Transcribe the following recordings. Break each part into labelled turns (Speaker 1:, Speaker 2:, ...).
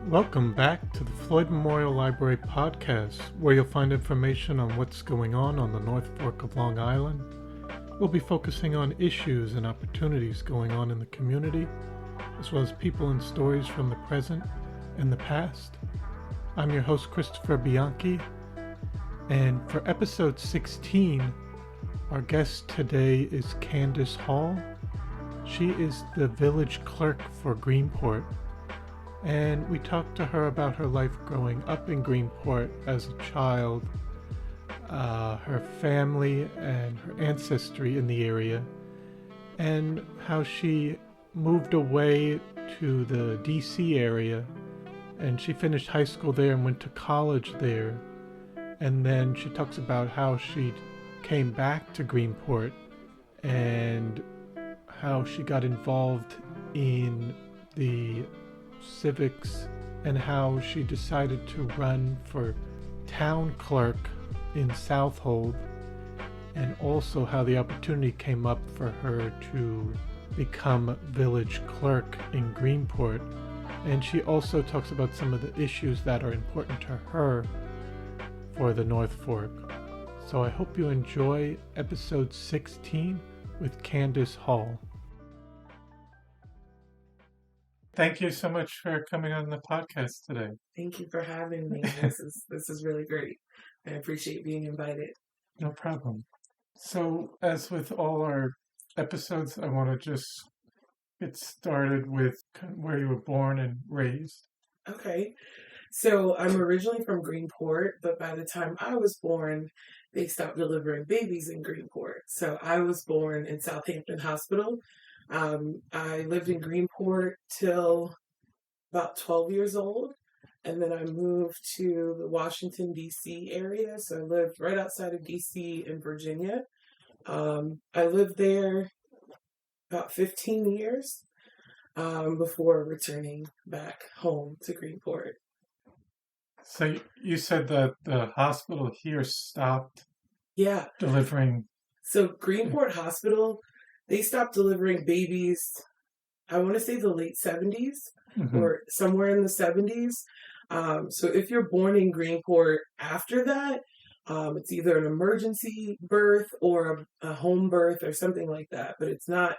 Speaker 1: Welcome back to the Floyd Memorial Library podcast, where you'll find information on what's going on the North Fork of Long Island. We'll be focusing on issues and opportunities going on in the community, as well as people and stories from the present and the past. I'm your host, Christopher Bianchi, and for episode 16, our guest today is Candace Hall. She is the Village Clerk for Greenport. And we talked to her about her life growing up in Greenport as a child, her family and her ancestry in the area, and how she moved away to the DC area, and she finished high school there and went to college there. And then she talks about how she came back to Greenport and how she got involved in the civics and how she decided to run for town clerk in Southold, and also how the opportunity came up for her to become village clerk in Greenport. And she also talks about some of the issues that are important to her for the North Fork. So I hope you enjoy episode 16 with Candace Hall. Thank you so much for coming on the podcast today.
Speaker 2: Thank you for having me. This is really great. I appreciate being invited.
Speaker 1: No problem. So, as with all our episodes, I want to just get started with where you were born and raised.
Speaker 2: Okay. So, I'm originally from Greenport, but by the time I was born, they stopped delivering babies in Greenport. So, I was born in Southampton Hospital. I lived in Greenport till about 12 years old, and then I moved to the Washington, D.C. area. So I lived right outside of D.C. in Virginia. I lived there about 15 years before returning back home to Greenport.
Speaker 1: So you said that the hospital here stopped delivering.
Speaker 2: So Greenport Hospital, they stopped delivering babies, I want to say the late 70s or somewhere in the 70s. So if you're born in Greenport after that, it's either an emergency birth or a home birth or something like that, but it's not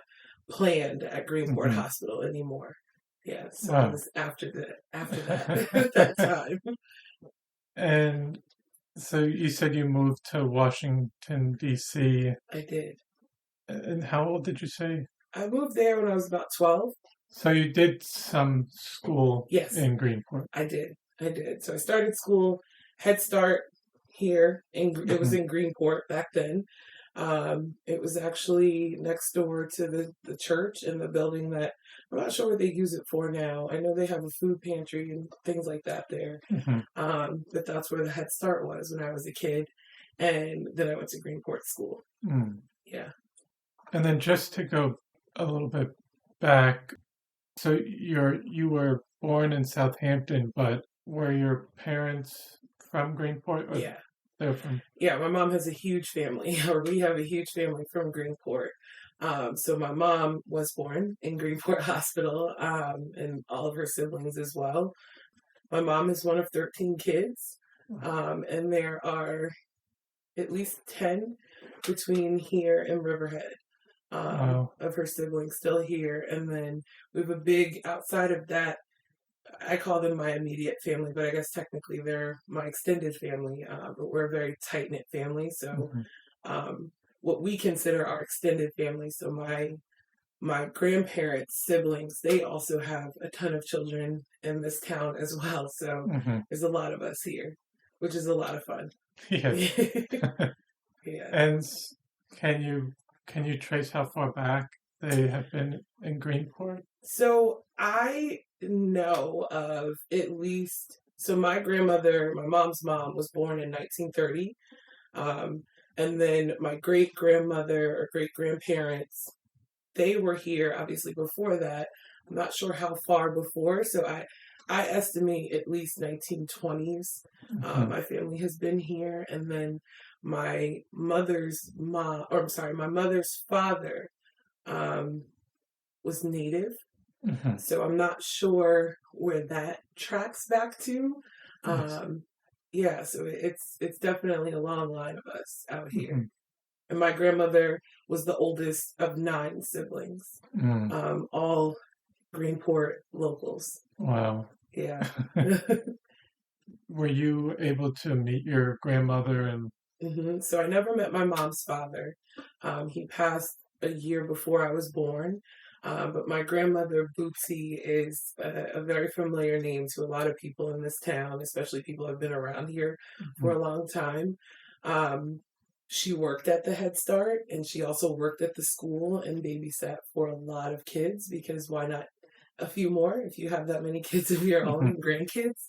Speaker 2: planned at Greenport Hospital anymore. Yeah, so it was after that, at that time.
Speaker 1: And so you said you moved to Washington, D.C.
Speaker 2: I did.
Speaker 1: And how old did you say?
Speaker 2: I moved there when I was about 12.
Speaker 1: So you did some school in Greenport?
Speaker 2: I did. So I started school, Head Start here. It was in Greenport back then. It was actually next door to the church and the building that I'm not sure what they use it for now. I know they have a food pantry and things like that there. But that's where the Head Start was when I was a kid. And then I went to Greenport School. Yeah.
Speaker 1: And then just to go a little bit back, so you were born in Southampton, but were your parents from Greenport? Or they're from?
Speaker 2: Yeah, my mom has a huge family, or we have a huge family from Greenport. So my mom was born in Greenport Hospital, and all of her siblings as well. My mom is one of 13 kids, and there are at least 10 between here and Riverhead. Of her siblings still here. And then we have a big, outside of that, I call them my immediate family, but I guess technically they're my extended family, but we're a very tight-knit family. So what we consider our extended family, so my grandparents' siblings, they also have a ton of children in this town as well. So there's a lot of us here, which is a lot of fun.
Speaker 1: Yes. Yeah. And can you trace how far back they have been in Greenport?
Speaker 2: So I know of at least, so my grandmother, my mom's mom, was born in 1930. And then my great-grandmother or great-grandparents, they were here obviously before that. I'm not sure how far before, so I estimate at least 1920s. My family has been here, and then my mother's mom, or I'm sorry, my mother's father um, was native. So I'm not sure where that tracks back to.
Speaker 1: Yes.
Speaker 2: Yeah, so it's definitely a long line of us out here.
Speaker 1: Mhm.
Speaker 2: And my grandmother was the oldest of 9 siblings, all Greenport locals.
Speaker 1: Wow.
Speaker 2: Yeah.
Speaker 1: Were you able to meet your grandmother and
Speaker 2: So I never met my mom's father. He passed a year before I was born. But my grandmother, Bootsy, is a very familiar name to a lot of people in this town, especially people who have been around here for a long time. She worked at the Head Start, and she also worked at the school and babysat for a lot of kids, because why not a few more if you have that many kids of your own and grandkids?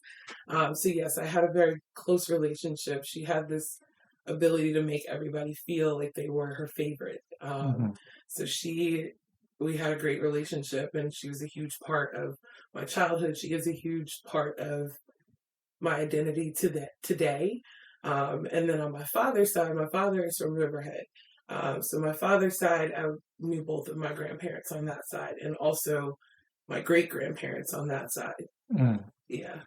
Speaker 2: So yes, I had a very close relationship. She had this ability to make everybody feel like they were her favorite. So we had a great relationship, and she was a huge part of my childhood. She is a huge part of my identity today. And then on my father's side, my father is from Riverhead. So my father's side, I knew both of my grandparents on that side, and also my great grandparents on that side. Yeah.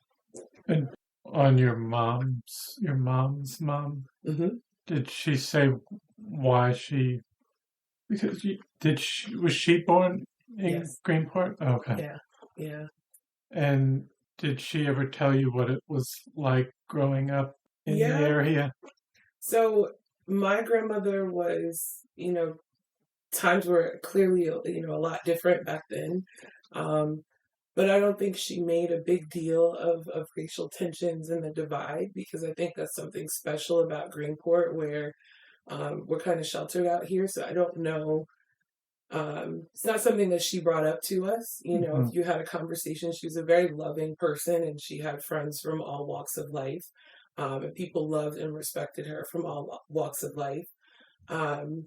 Speaker 1: and on your mom's mom,
Speaker 2: hmm
Speaker 1: did she say why she because was she born in
Speaker 2: Yes.
Speaker 1: Greenport? Okay.
Speaker 2: Yeah. Yeah.
Speaker 1: And did she ever tell you what it was like growing up in the
Speaker 2: Yeah.
Speaker 1: area?
Speaker 2: So my grandmother was, times were clearly, a lot different back then. Um, but I don't think she made a big deal of racial tensions and the divide, because I think that's something special about Greenport, where we're kind of sheltered out here. So I don't know. It's not something that she brought up to us. If you had a conversation, she was a very loving person, and she had friends from all walks of life. And people loved and respected her from all walks of life. Um,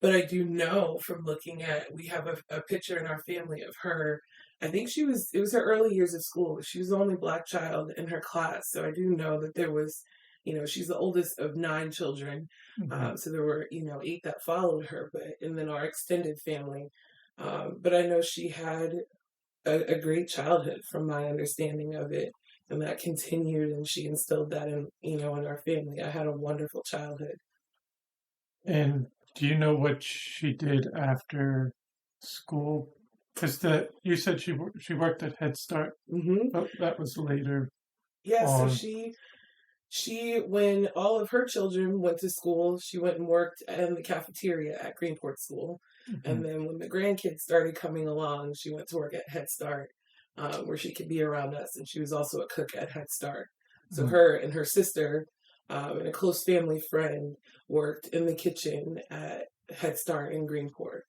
Speaker 2: but I do know from looking at, we have a picture in our family of her. I think it was her early years of school. She was the only Black child in her class. So I do know that there was, she's the oldest of 9 children. So there were, 8 that followed her, and then our extended family. But I know she had a great childhood from my understanding of it. And that continued, and she instilled that in our family. I had a wonderful childhood.
Speaker 1: And do you know what she did after school? Because you said she worked at Head Start, but that was later
Speaker 2: Yeah, so
Speaker 1: on.
Speaker 2: she when all of her children went to school, she went and worked in the cafeteria at Greenport School. And then when the grandkids started coming along, she went to work at Head Start, where she could be around us. And she was also a cook at Head Start. So her and her sister and a close family friend worked in the kitchen at Head Start in Greenport.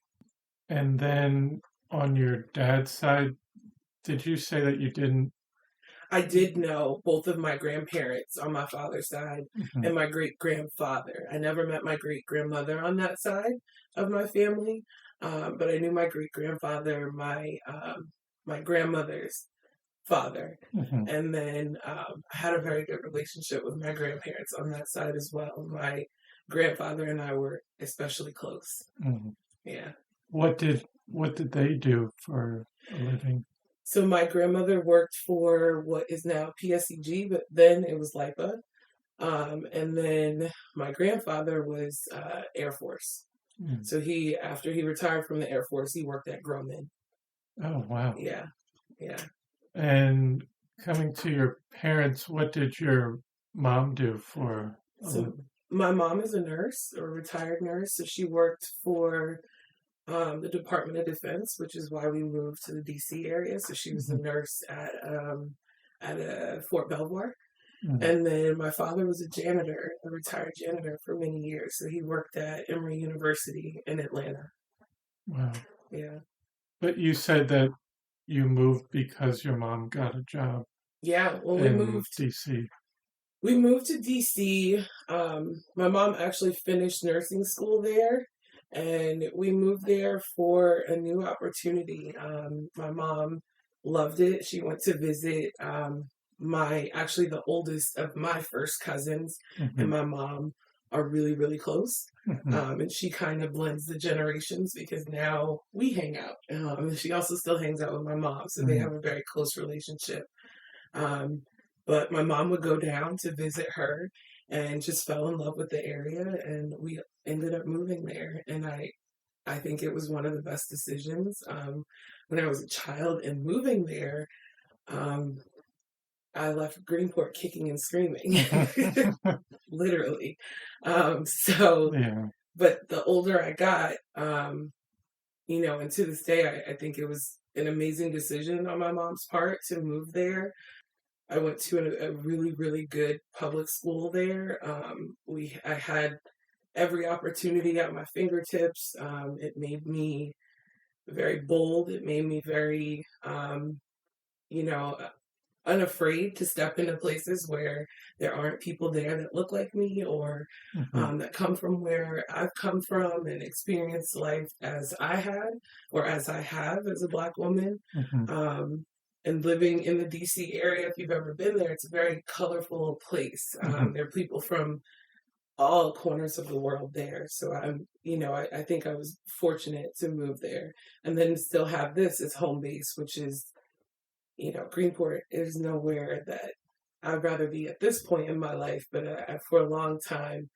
Speaker 1: And then on your dad's side, did you say that you didn't?
Speaker 2: I did know both of my grandparents on my father's side and my great grandfather. I never met my great grandmother on that side of my family, but I knew my great grandfather, my grandmother's father, and then I had a very good relationship with my grandparents on that side as well. My grandfather and I were especially close. Yeah.
Speaker 1: What did they do for a living?
Speaker 2: So my grandmother worked for what is now PSEG, but then it was LIPA. And then my grandfather was Air Force. So after he retired from the Air Force, he worked at Grumman.
Speaker 1: Oh, wow.
Speaker 2: Yeah.
Speaker 1: And coming to your parents, what did your mom do for a
Speaker 2: So
Speaker 1: living?
Speaker 2: my mom is a nurse, or a retired nurse. So she worked for the Department of Defense, which is why we moved to the DC area. So she was a nurse at Fort Belvoir. And then my father was a retired janitor for many years. So he worked at Emory University in Atlanta.
Speaker 1: Wow.
Speaker 2: Yeah.
Speaker 1: But you said that you moved because your mom got a job.
Speaker 2: Yeah. When
Speaker 1: we moved DC.
Speaker 2: We moved to DC. My mom actually finished nursing school there, and we moved there for a new opportunity. My mom loved it. She went to visit the oldest of my first cousins and my mom are really, really close. And she kind of blends the generations because now we hang out. And she also still hangs out with my mom, so they have a very close relationship. But my mom would go down to visit her and just fell in love with the area, and we ended up moving there. And I think it was one of the best decisions. When I was a child and moving there, I left Greenport kicking and screaming, literally.
Speaker 1: Yeah.
Speaker 2: But the older I got, and to this day, I think it was an amazing decision on my mom's part to move there. I went to a really, really good public school there. I had every opportunity at my fingertips. It made me very bold. It made me very, unafraid to step into places where there aren't people there that look like me or that come from where I've come from and experienced life as I had or as I have as a Black woman. And living in the DC area, if you've ever been there, it's a very colorful place. There are people from all corners of the world there. So I think I was fortunate to move there and then still have this as home base, which is, Greenport is nowhere that I'd rather be at this point in my life. But for a long time,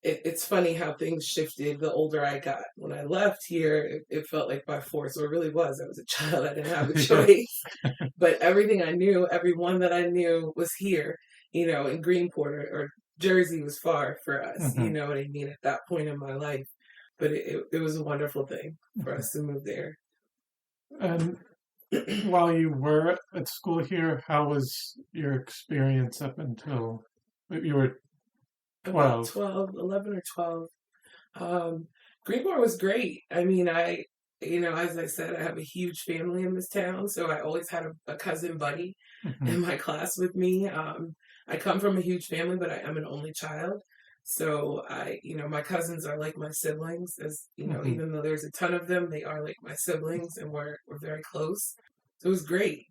Speaker 2: it's funny how things shifted the older I got. When I left here, it felt like by force, or it really was. I was a child. I didn't have a choice. But everything I knew, everyone that I knew was here, in Greenport or Jersey was far for us, you know what I mean, at that point in my life. But it was a wonderful thing for us to move there.
Speaker 1: And while you were at school here, how was your experience up until you were 12?
Speaker 2: 11 or 12. Greenport was great. I mean, as I said, I have a huge family in this town, so I always had a cousin buddy in my class with me. I come from a huge family, but I am an only child. So my cousins are like my siblings, even though there's a ton of them, they are like my siblings and we're very close. So it was great,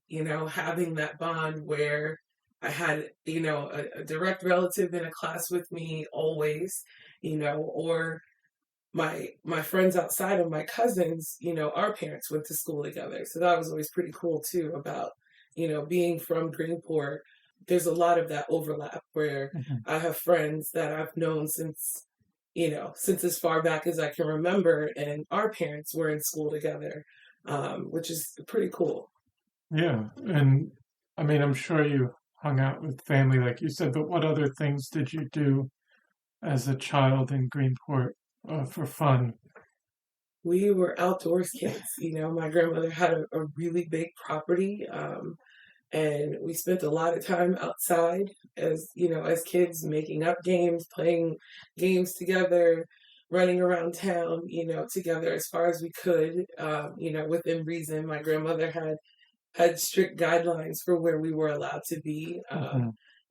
Speaker 2: having that bond where I had, a direct relative in a class with me always, or my friends outside of my cousins, our parents went to school together. So that was always pretty cool too about, being from Greenport. There's a lot of that overlap where I have friends that I've known since as far back as I can remember, and our parents were in school together, which is pretty cool.
Speaker 1: Yeah. And I mean, I'm sure you hung out with family, like you said, but what other things did you do as a child in Greenport for fun?
Speaker 2: We were outdoors kids. My grandmother had a really big property, and we spent a lot of time outside as kids, making up games, playing games together, running around town, together as far as we could, within reason. My grandmother had strict guidelines for where we were allowed to be.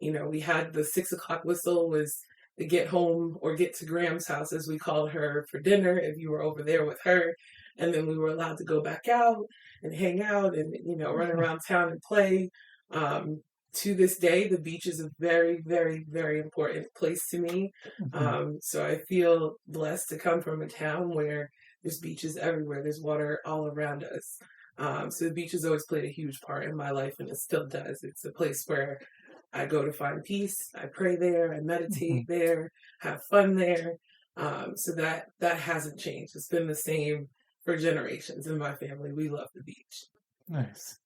Speaker 2: We had the 6:00 whistle was to get home or get to Graham's house, as we called her, for dinner if you were over there with her. And then we were allowed to go back out and hang out and, run around town and play. To this day, the beach is a very, very, very important place to me. So I feel blessed to come from a town where there's beaches everywhere. There's water all around us. So the beach has always played a huge part in my life, and it still does. It's a place where I go to find peace. I pray there. I meditate there. Have fun there. So that hasn't changed. It's been the same for generations in my family. We love the beach.
Speaker 1: Nice.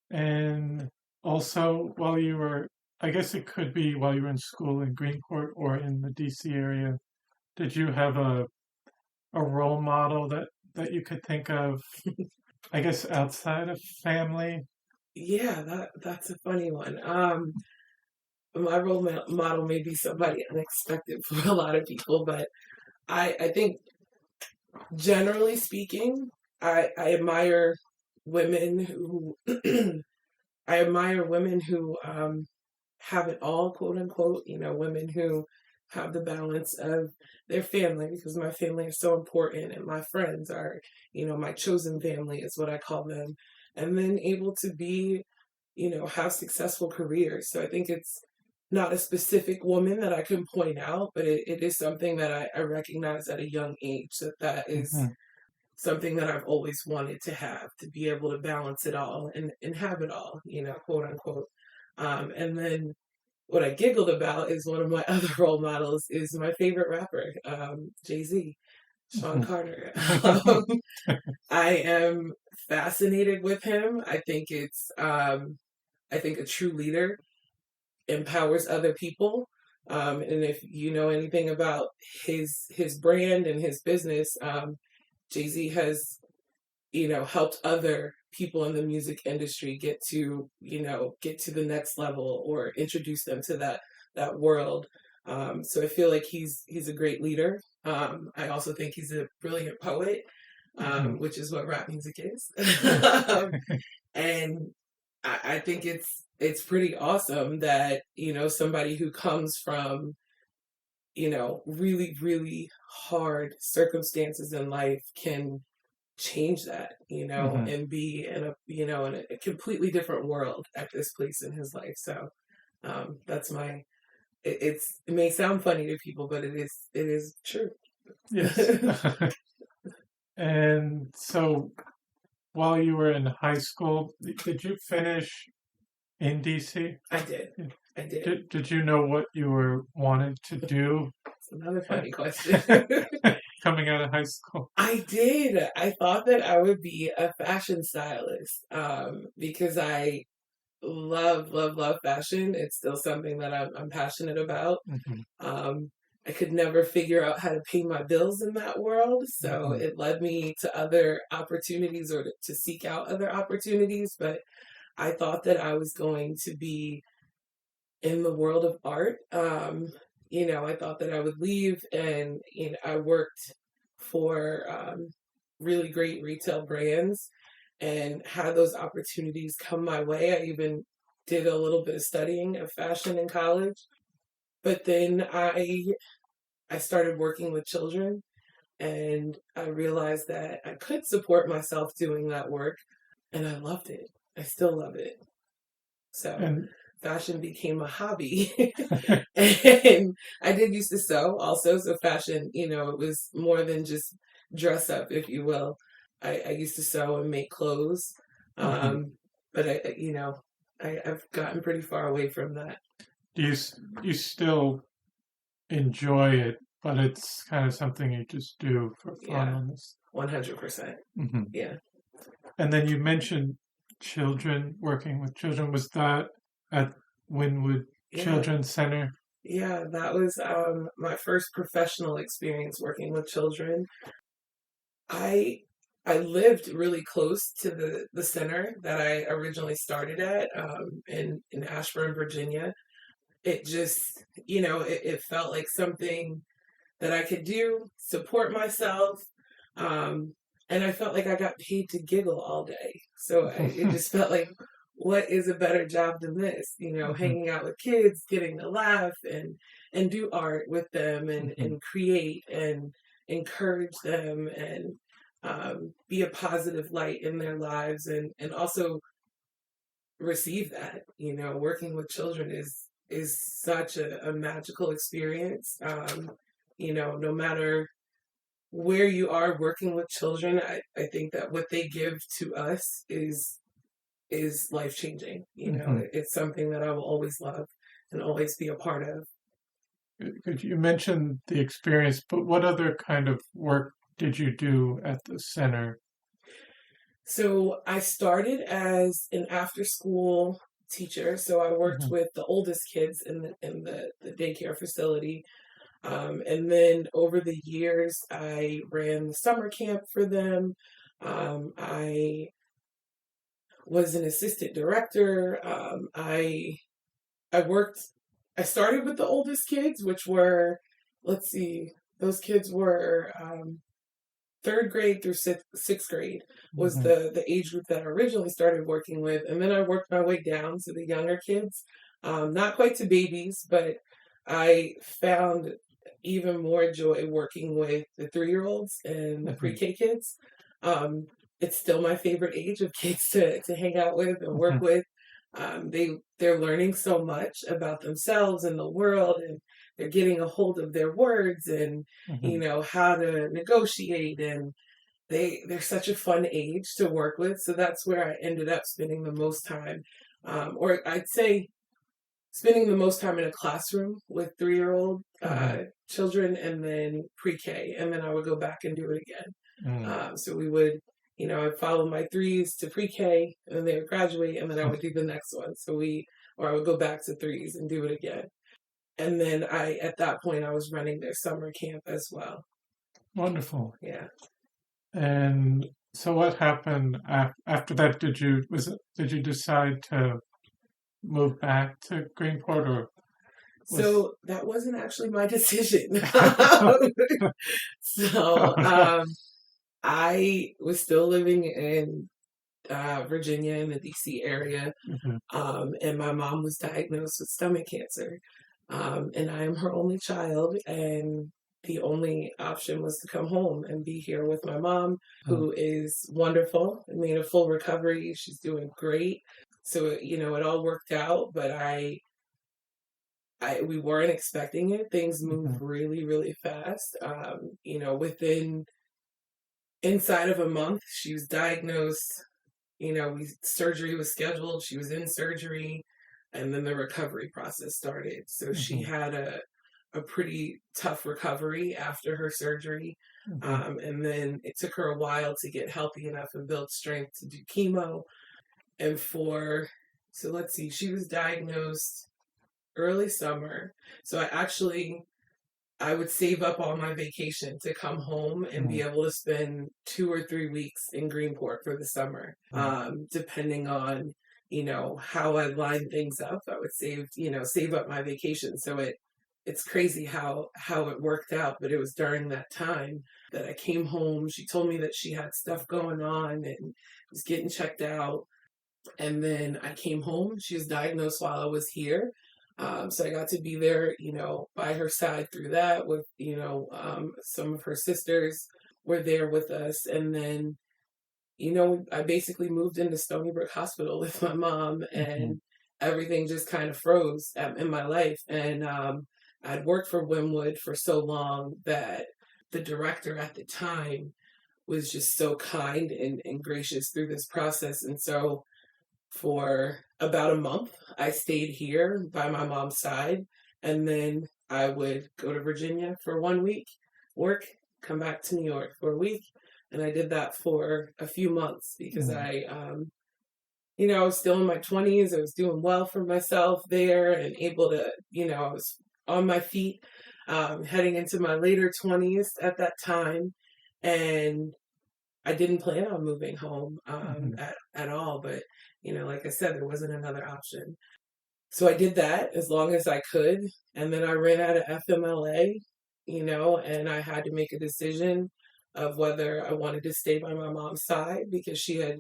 Speaker 1: And also, I guess it could be while you were in school in Greenport or in the DC area, did you have a role model that you could think of, I guess, outside of family?
Speaker 2: Yeah, that's a funny one. My role model may be somebody unexpected for a lot of people, but I think, generally speaking, I admire women who have it all, quote unquote. Women who have the balance of their family, because my family is so important, and my friends are, my chosen family is what I call them. and then able to be, have successful careers. So I think it's not a specific woman that I can point out, but it is something that I recognize at a young age, that is
Speaker 1: Mm-hmm.
Speaker 2: something that I've always wanted to be able to balance it all and have it all, quote unquote. And then what I giggled about is one of my other role models is my favorite rapper, Jay-Z, Sean Carter. Um, I am fascinated with him. I think a true leader empowers other people. And if you know anything about his brand and his business, Jay-Z has, helped other people in the music industry get to the next level or introduce them to that world. So I feel like he's a great leader. I also think he's a brilliant poet, which is what rap music is. And I think it's pretty awesome that, somebody who comes from, really, really hard circumstances in life can change that,
Speaker 1: Mm-hmm.
Speaker 2: and be in a completely different world at this place in his life. So that's it may sound funny to people, but it is true.
Speaker 1: Yes. And so while you were in high school, did you finish in DC?
Speaker 2: I did. I did.
Speaker 1: Did you know what you were wanted to do
Speaker 2: It's another funny question.
Speaker 1: coming out of high school?
Speaker 2: I did. I thought that I would be a fashion stylist, because I love, love, love fashion. It's still something that I'm passionate about.
Speaker 1: Mm-hmm.
Speaker 2: I could never figure out how to pay my bills in that world, so
Speaker 1: Mm-hmm.
Speaker 2: it led me to other opportunities, or to seek out other opportunities. But I thought that I was going to be in the world of art. I thought that I would leave, and I worked for really great retail brands and had those opportunities come my way. I even did a little bit of studying of fashion in college, but then I started working with children, and I realized that I could support myself doing that work, and I loved it. I still love it. So
Speaker 1: And
Speaker 2: fashion became a hobby. And I did used to sew also. So fashion, it was more than just dress up, if you will. I used to sew and make clothes.
Speaker 1: mm-hmm.
Speaker 2: But I've gotten pretty far away from that.
Speaker 1: You still enjoy it, but it's kind of something you just do for fun
Speaker 2: Yeah,
Speaker 1: on this.
Speaker 2: 100%.
Speaker 1: Mm-hmm.
Speaker 2: Yeah.
Speaker 1: And then you mentioned children, working with children. Was that at Wynwood
Speaker 2: Yeah.
Speaker 1: Children's Center?
Speaker 2: Yeah, that was my first professional experience working with children. I I lived really close to the center that I originally started at, in Ashburn, Virginia. It just, it felt like something that I could do, support myself, um, and I felt like I got paid to giggle all day. So it just felt like, what is a better job than this?
Speaker 1: Mm-hmm.
Speaker 2: Hanging out with kids, getting to laugh and do art with them,
Speaker 1: Mm-hmm.
Speaker 2: and create and encourage them, and be a positive light in their lives, and also receive that. Working with children is such a magical experience. No matter where you are working with children, I think that what they give to us is life changing.
Speaker 1: Mm-hmm.
Speaker 2: It's something that I will always love and always be a part of.
Speaker 1: Could you mention the experience, but what other kind of work did you do at the center?
Speaker 2: So I started as an after school teacher. So I worked
Speaker 1: Mm-hmm.
Speaker 2: with the oldest kids in the daycare facility. And then over the years, I ran the summer camp for them. I was an assistant director. I worked. I started with the oldest kids, which were, let's see, those kids were third grade through sixth grade was
Speaker 1: Mm-hmm.
Speaker 2: the age group that I originally started working with, and then I worked my way down to the younger kids, not quite to babies, but I found even more joy working with the 3-year-olds and the
Speaker 1: Mm-hmm.
Speaker 2: pre-K kids. Um, it's still my favorite age of kids to hang out with and work with. They're learning so much about themselves and the world, and they're getting a hold of their words and how to negotiate, and they're such a fun age to work with. So that's where I ended up spending the most time, or I'd say spending the most time in a classroom with 3-year-old children, and then pre-K, and then I would go back and do it again. So we would, I'd follow my 3s to pre-K, and then they would graduate, and then I would do the next one. Or I would go back to 3s and do it again. And then at that point, I was running their summer camp as well.
Speaker 1: Wonderful.
Speaker 2: Yeah.
Speaker 1: And so what happened after that? Did you decide to move back to Greenport, or?
Speaker 2: So that wasn't actually my decision. I was still living in Virginia, in the DC area, and my mom was diagnosed with stomach cancer, and I am her only child, and the only option was to come home and be here with my mom, who is wonderful and made a full recovery. She's doing great. So, it all worked out, but we weren't expecting it. Things move really, really fast. Inside of a month, she was diagnosed. Surgery was scheduled. She was in surgery, and then the recovery process started. So she had a pretty tough recovery after her surgery. And then it took her a while to get healthy enough and build strength to do chemo. And so let's see, she was diagnosed early summer. So I would save up all my vacation to come home and be able to spend 2 or 3 weeks in Greenport for the summer, depending on, how I lined things up. I would save up my vacation. So it's crazy how it worked out, but it was during that time that I came home. She told me that she had stuff going on and was getting checked out. And then I came home. She was diagnosed while I was here. So I got to be there, by her side through that with, some of her sisters were there with us. And then, I basically moved into Stony Brook Hospital with my mom, and everything just kind of froze in my life. And I'd worked for Wynwood for so long that the director at the time was just so kind and gracious through this process. And so for about a month, I stayed here by my mom's side, and then I would go to Virginia for 1 week, work, come back to New York for a week, and I did that for a few months because I was still in my 20s. I was doing well for myself there and able to, I was on my feet, heading into my later 20s at that time, and I didn't plan on moving home at all, but like I said, there wasn't another option. So I did that as long as I could. And then I ran out of FMLA, and I had to make a decision of whether I wanted to stay by my mom's side, because she had,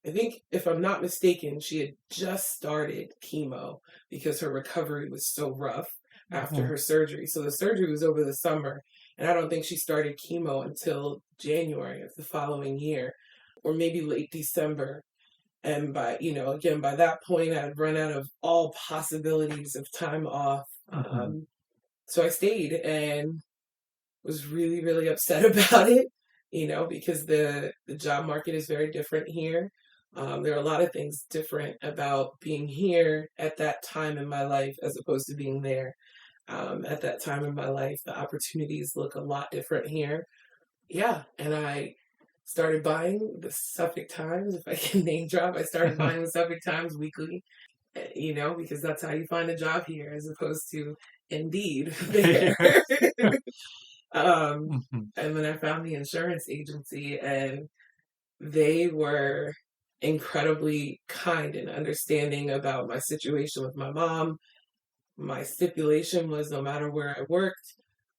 Speaker 2: I think, if I'm not mistaken, she had just started chemo because her recovery was so rough after her surgery. So the surgery was over the summer, and I don't think she started chemo until January of the following year, or maybe late December. And by that point, I had run out of all possibilities of time off. So I stayed and was really, really upset about it, because the job market is very different here. There are a lot of things different about being here at that time in my life as opposed to being there. At that time in my life, the opportunities look a lot different here. Yeah, and I started buying the Suffolk Times, if I can name drop. I started buying the Suffolk Times weekly, because that's how you find a job here as opposed to Indeed there. And then I found the insurance agency, and they were incredibly kind and understanding about my situation with my mom. My stipulation was no matter where I worked,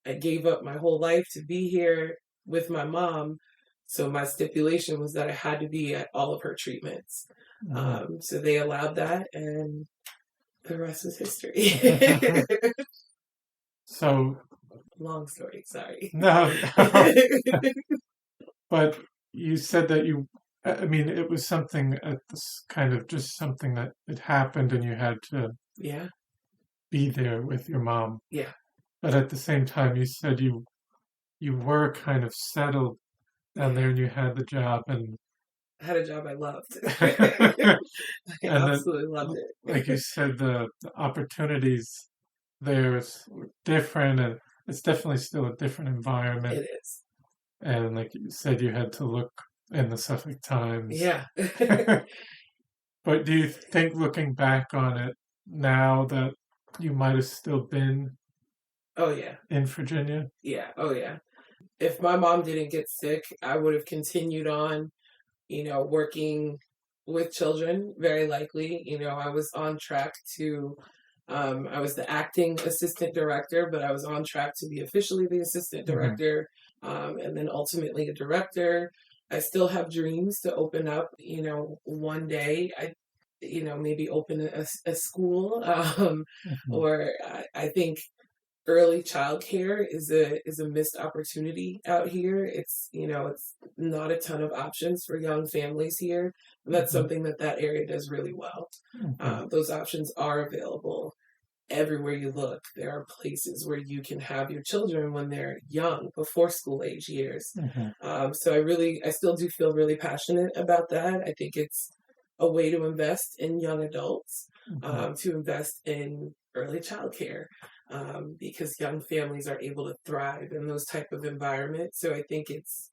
Speaker 2: I gave up my whole life to be here with my mom. So my stipulation was that I had to be at all of her treatments. So they allowed that, and the rest is history.
Speaker 1: So,
Speaker 2: long story, sorry.
Speaker 1: No. But you said that you I mean, it was something at this kind of just something that it happened and you had to
Speaker 2: Yeah,
Speaker 1: be there with your mom.
Speaker 2: yeah.
Speaker 1: But at the same time, you said you were kind of settled down
Speaker 2: Yeah.
Speaker 1: there and you had the job and
Speaker 2: I had a job I loved. I
Speaker 1: and then,
Speaker 2: absolutely loved
Speaker 1: like you
Speaker 2: it.
Speaker 1: said, the opportunities there is different and it's definitely still a different environment.
Speaker 2: It is.
Speaker 1: And like you said, you had to look in the Suffolk Times.
Speaker 2: Yeah.
Speaker 1: But do you think looking back on it now that you might have still been
Speaker 2: Oh yeah.
Speaker 1: in Virginia?
Speaker 2: Yeah. Oh yeah. If my mom didn't get sick, I would have continued on, working with children, very likely. I was on track to, I was the acting assistant director, but I was on track to be officially the assistant
Speaker 1: Hmm.
Speaker 2: director, and then ultimately a director. I still have dreams to open up, one day. Maybe open a school,
Speaker 1: Hmm.
Speaker 2: or I think early childcare is a missed opportunity out here. It's not a ton of options for young families here, and that's
Speaker 1: Hmm.
Speaker 2: something that area does really well.
Speaker 1: Hmm.
Speaker 2: Those options are available everywhere you look. There are places where you can have your children when they're young, before school age years.
Speaker 1: Hmm.
Speaker 2: So I still do feel really passionate about that. I think it's a way to invest in young adults,
Speaker 1: Hmm.
Speaker 2: to invest in early childcare, because young families are able to thrive in those type of environments. So I think it's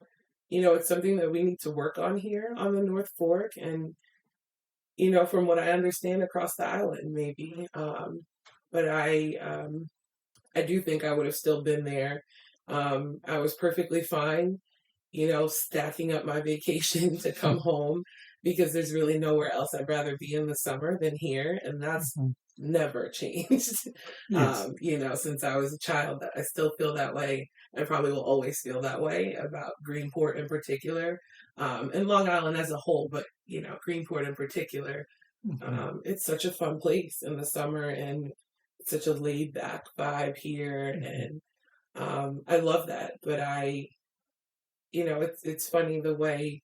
Speaker 2: something that we need to work on here on the North Fork, and from what I understand, across the island, maybe. But I do think I would have still been there. I was perfectly fine, stacking up my vacation to come home, because there's really nowhere else I'd rather be in the summer than here, and that's
Speaker 1: Hmm.
Speaker 2: never changed.
Speaker 1: Yes.
Speaker 2: Since I was a child, I still feel that way. I probably will always feel that way about Greenport in particular, and Long Island as a whole, but Greenport in particular.
Speaker 1: Hmm.
Speaker 2: It's such a fun place in the summer, and such a laid back vibe here,
Speaker 1: Hmm.
Speaker 2: and I love that. But it's funny the way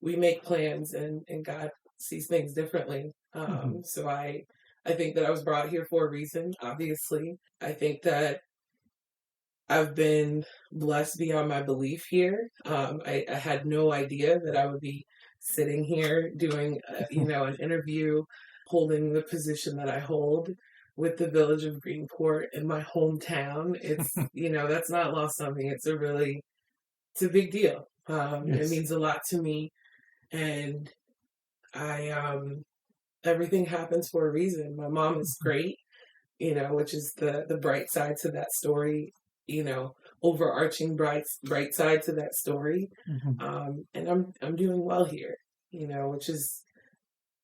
Speaker 2: we make plans, and God sees things differently.
Speaker 1: Hmm.
Speaker 2: So I think that I was brought here for a reason. Obviously, I think that I've been blessed beyond my belief here. I had no idea that I would be sitting here doing, an interview, holding the position that I hold with the Village of Greenport in my hometown. That's not lost on me. It's a big deal. It
Speaker 1: Yes.
Speaker 2: means a lot to me, and I, everything happens for a reason. My mom is
Speaker 1: Hmm.
Speaker 2: great, which is the bright side to that story, you know, overarching bright side to that story.
Speaker 1: Hmm.
Speaker 2: And I'm doing well here, which is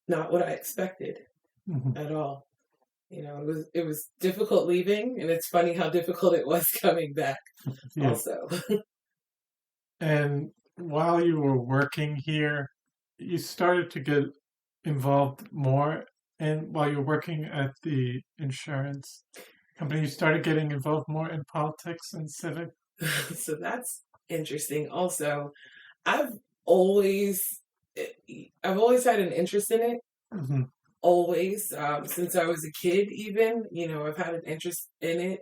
Speaker 2: not what I expected
Speaker 1: Hmm.
Speaker 2: at all. It was difficult leaving, and it's funny how difficult it was coming back
Speaker 1: Yeah.
Speaker 2: also.
Speaker 1: And while you were working here, you started to get involved more. And while you're working at the insurance company, you started getting involved more in politics and civic.
Speaker 2: So that's interesting also. I've always I've always had an interest in it,
Speaker 1: Hmm.
Speaker 2: always, since I was a kid. Even, I've had an interest in it.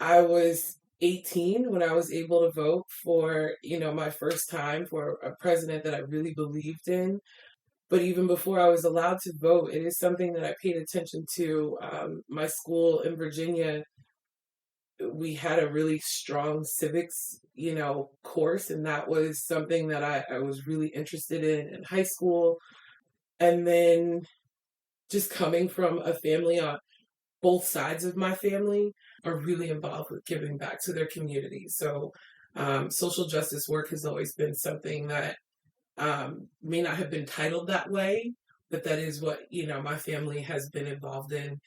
Speaker 2: I was 18 when I was able to vote for, my first time for a president that I really believed in. But even before I was allowed to vote, it is something that I paid attention to. My school in Virginia, we had a really strong civics, course, and that was something that I was really interested in high school. And then, just coming from a family on both sides of my family are really involved with giving back to their community. So, social justice work has always been something that, may not have been titled that way, but that is what, my family has been involved in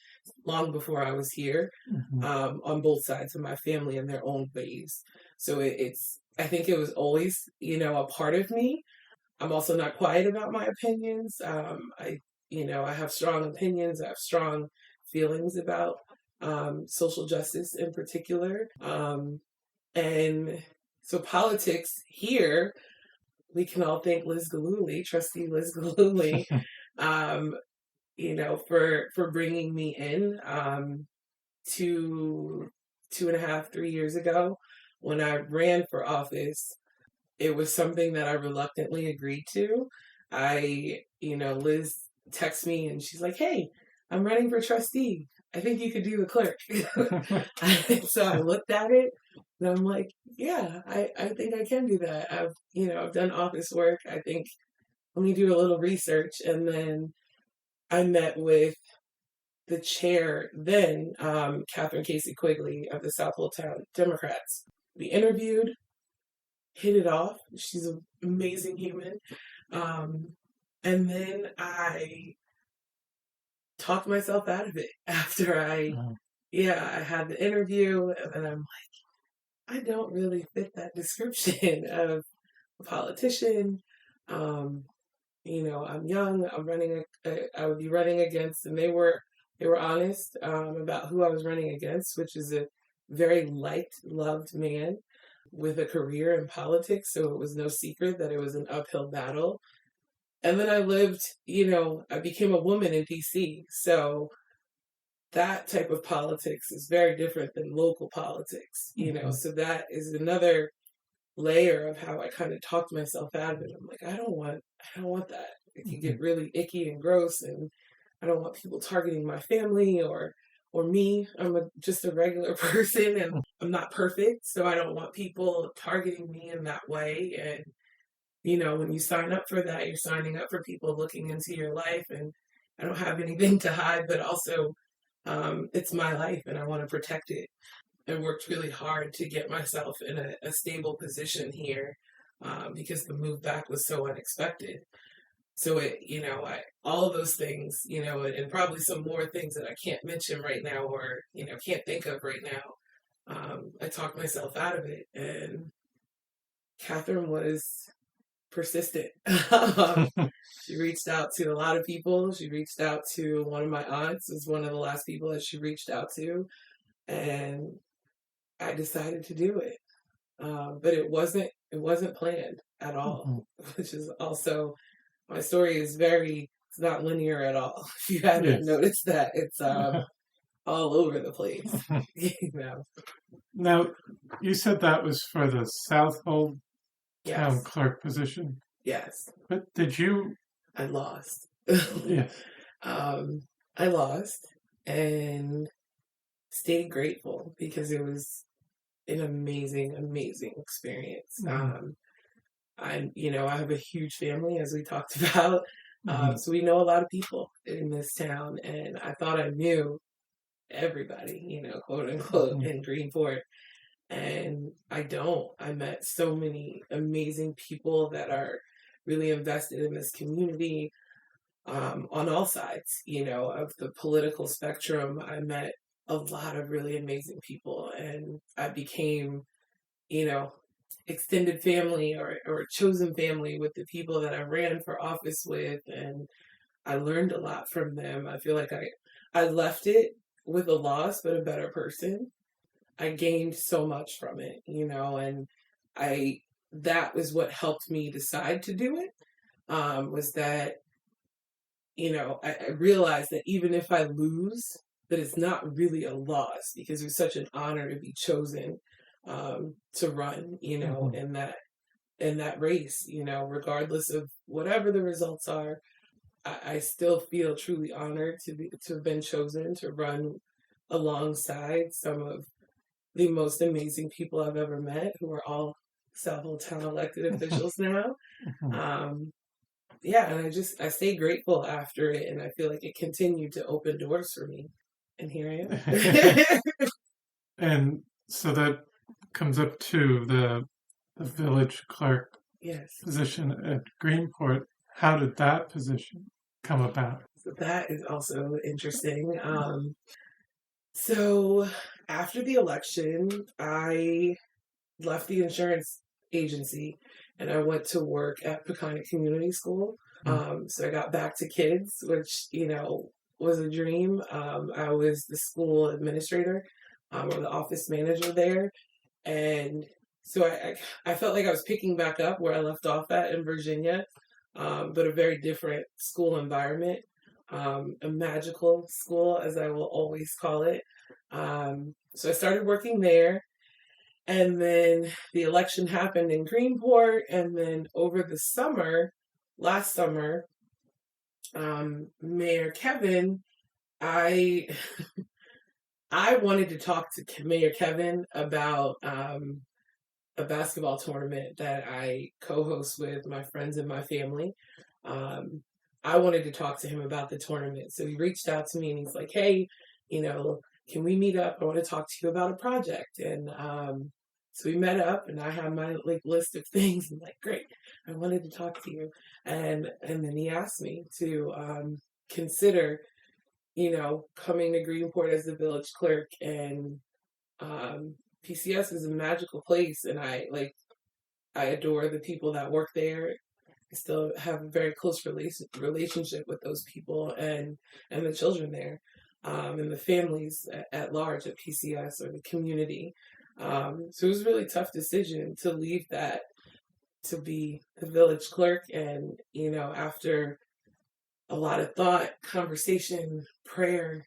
Speaker 2: long before I was here,
Speaker 1: Hmm.
Speaker 2: on both sides of my family in their own ways. So I think it was always, a part of me. I'm also not quiet about my opinions. I have strong opinions. I have strong feelings about, social justice in particular. And so politics here, we can all thank Liz Galooly, Trustee Liz Galooly, um, for bringing me in two, 2.5, 3 years ago when I ran for office. It was something that I reluctantly agreed to. Liz texts me and she's like, "Hey, I'm running for trustee. I think you could do the clerk." So I looked at it and I'm like, yeah, I think I can do that. I've done office work. I think let me do a little research. And then I met with the chair then, Catherine Casey Quigley of the South Town Democrats. We interviewed, hit it off. She's an amazing human. And then I talked myself out of it after I had the interview, and then I'm like, I don't really fit that description of a politician. I'm young. I would be running against, and they were honest about who I was running against, which is a very liked, loved man with a career in politics. So it was no secret that it was an uphill battle. And then I became a woman in DC. So that type of politics is very different than local politics, so that is another layer of how I kind of talked myself out of it. I'm like, I don't want that. It can get really icky and gross, and I don't want people targeting my family or me. I'm just a regular person, and I'm not perfect, so I don't want people targeting me in that way. And when you sign up for that, you're signing up for people looking into your life, and I don't have anything to hide, but also it's my life and I want to protect it. I worked really hard to get myself in a stable position here because the move back was so unexpected. So all of those things, and probably some more things that I can't mention right now or, can't think of right now. I talked myself out of it, and Catherine was persistent. She reached out to a lot of people. She reached out to one of my aunts, is one of the last people that she reached out to. And I decided to do it. But it wasn't planned at all, which is also, my story is it's not linear at all. If you haven't noticed that, it's all over the place.
Speaker 1: Now, you said that was for the Southold town clerk position.
Speaker 2: Yes.
Speaker 1: But did you?
Speaker 2: I lost.
Speaker 1: Yes.
Speaker 2: I lost and stayed grateful because it was an amazing, amazing experience. I have a huge family, as we talked about. So we know a lot of people in this town, and I thought I knew everybody, quote unquote, in Greenport. And I don't. I met so many amazing people that are really invested in this community on all sides, of the political spectrum. I met a lot of really amazing people, and I became, extended family or chosen family with the people that I ran for office with, and I learned a lot from them. I feel like I left it with a loss, but a better person. I gained so much from it, and that was what helped me decide to do it, was that, I realized that even if I lose, that it's not really a loss, because it was such an honor to be chosen to run, in that race, regardless of whatever the results are. I still feel truly honored to have been chosen to run alongside some of the most amazing people I've ever met, who are all Southhold town elected officials now. And I stayed grateful after it, and I feel like it continued to open doors for me. And here I am.
Speaker 1: And so that comes up to the village clerk position at Greenport. How did that position come about?
Speaker 2: So that is also interesting. So after the election, I left the insurance agency and I went to work at Peconic Community School. So I got back to kids, which, was a dream. I was the school administrator or the office manager there. And So I felt like I was picking back up where I left off at in Virginia, but a very different school environment, a magical school, as I will always call it. So I started working there, and then the election happened in Greenport, and then over the summer, last summer, Mayor Kevin, I I wanted to talk to Mayor Kevin about a basketball tournament that I co-host with my friends and my family. Um, I wanted to talk to him about the tournament. So he reached out to me and he's like, "Hey, can we meet up? I want to talk to you about a project." And so we met up and I had my list of things. I'm like, "Great, I wanted to talk to you." And then he asked me to consider, coming to Greenport as the village clerk. And PCS is a magical place, and I adore the people that work there. I still have a very close relationship with those people and the children there, and the families at large at PCS or the community. So it was a really tough decision to leave that to be the village clerk, and after a lot of thought, conversation, prayer,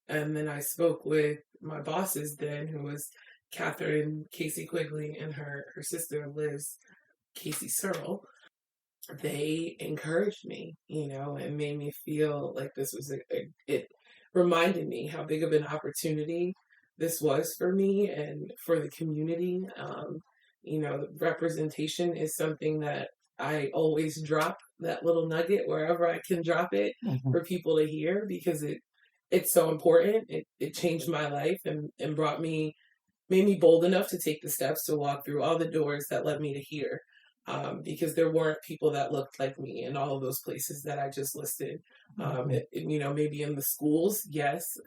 Speaker 2: and then I spoke with my bosses then, who was Catherine Casey Quigley and her sister Liz Casey Searle. They encouraged me, and made me feel like this was it reminded me how big of an opportunity this was for me and for the community. Representation is something that I always drop that little nugget wherever I can drop it for people to hear, because it's so important. It changed my life and made me bold enough to take the steps to walk through all the doors that led me to here. Because there weren't people that looked like me in all of those places that I just listed. Maybe in the schools, yes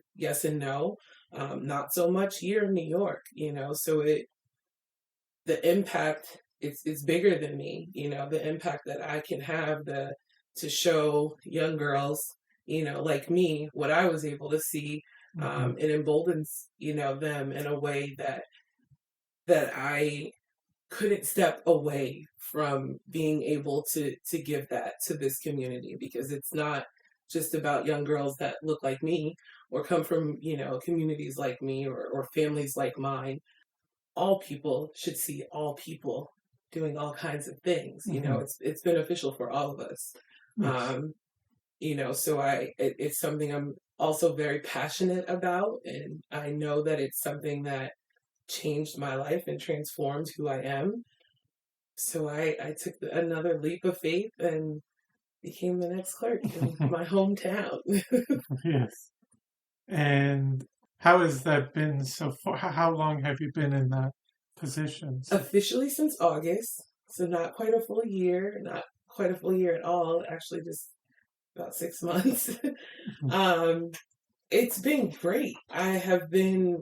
Speaker 2: and no. Not so much here in New York, so the impact, it's bigger than me, the impact that I can have to show young girls, like me, what I was able to see. It emboldens, them in a way that I couldn't step away from being able to give that to this community, because it's not just about young girls that look like me or come from, communities like me or families like mine. All people should see all people doing all kinds of things. It's beneficial for all of us. Yes. So it's something I'm also very passionate about, and I know that it's something that changed my life and transformed who I am. So I took another leap of faith and became the next clerk in my hometown.
Speaker 1: Yes. And how has that been so far? How long have you been in that position?
Speaker 2: Officially since August, so not quite a full year, not quite a full year at all, actually just about 6 months. It's been great. I have been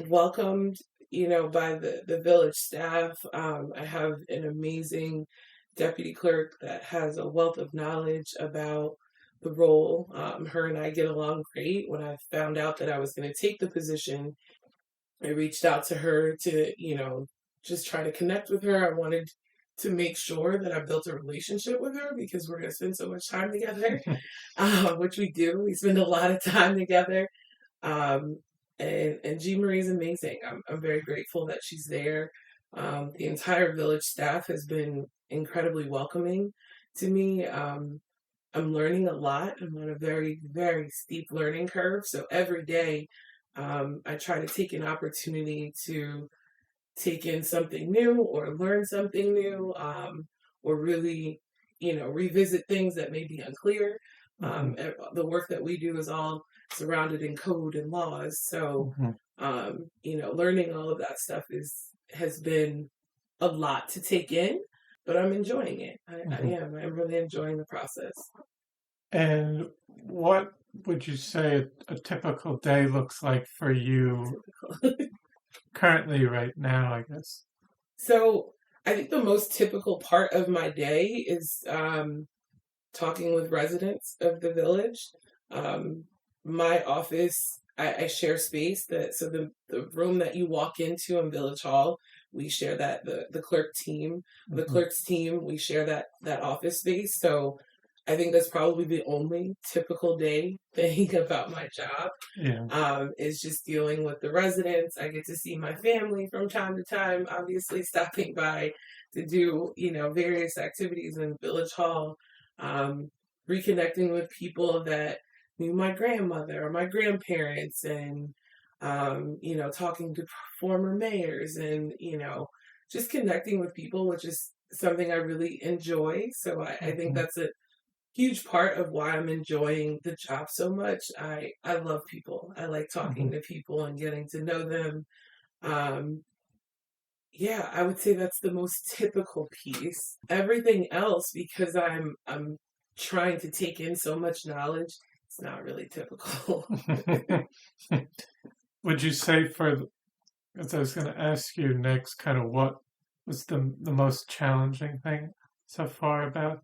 Speaker 2: welcomed, by the village staff. I have an amazing deputy clerk that has a wealth of knowledge about the role. Her and I get along great. When I found out that I was going to take the position, I reached out to her to, just try to connect with her. I wanted to make sure that I built a relationship with her, because we're going to spend so much time together, which we do. We spend a lot of time together. And Jean Marie's amazing. I'm very grateful that she's there. The entire village staff has been incredibly welcoming to me. I'm learning a lot. I'm on a very, very steep learning curve. So every day, I try to take an opportunity to take in something new or learn something new, or really, revisit things that may be unclear. The work that we do is all surrounded in code and laws. So, learning all of that stuff has been a lot to take in, but I'm enjoying it. I am. I'm really enjoying the process.
Speaker 1: And what would you say a typical day looks like for you currently right now, I guess?
Speaker 2: So I think the most typical part of my day is talking with residents of the village. My office I share space so the room that you walk into in Village Hall, we share that the clerk's team, we share that office space. So I think that's probably the only typical day thing about my job. Is just dealing with the residents. I get to see my family from time to time, obviously stopping by to do, various activities in Village Hall, reconnecting with people that knew my grandmother or my grandparents, and, talking to former mayors, and, just connecting with people, which is something I really enjoy. So I think that's a huge part of why I'm enjoying the job so much. I love people. I like talking to people and getting to know them. Yeah, I would say that's the most typical piece. Everything else, because I'm trying to take in so much knowledge, it's not really typical.
Speaker 1: Would you say as I was going to ask you next, kind of what was the most challenging thing so far about